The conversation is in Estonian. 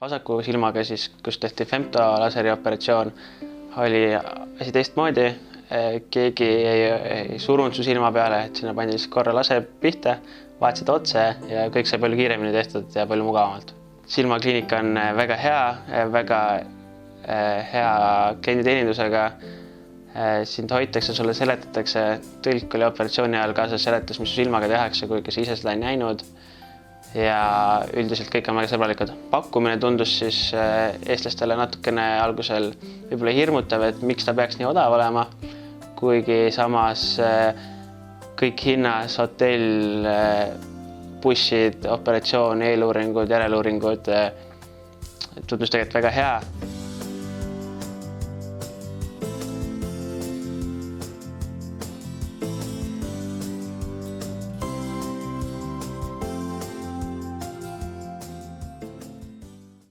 Vasaku silmaga siis, kus tehti femto laserioperatsioon, oli asi teistmoodi. Keegi ei surunud su silma peale, et sinna pandi korra laser pihta, vaatasid otse ja kõik sai palju kiiremini tehtud ja palju mugavamalt. Silmakliinika on väga hea klienditeenindusega. Sind hoitakse, sulle seletatakse, tõlk oli operatsiooni ajal kaasas seletus, mis su silmaga tehakse, kui sa ise seda ei näinud. Ja üldiselt kõik on väga sõbralikud. Pakkumine tundus siis eestlastele natukene algusel võib-olla hirmutav, et miks ta peaks nii odav olema, kuigi samas kõik hinnas, hotell, bussid, operatsioon, eeluuringud, järeleuuringud tundus tegelikult väga hea.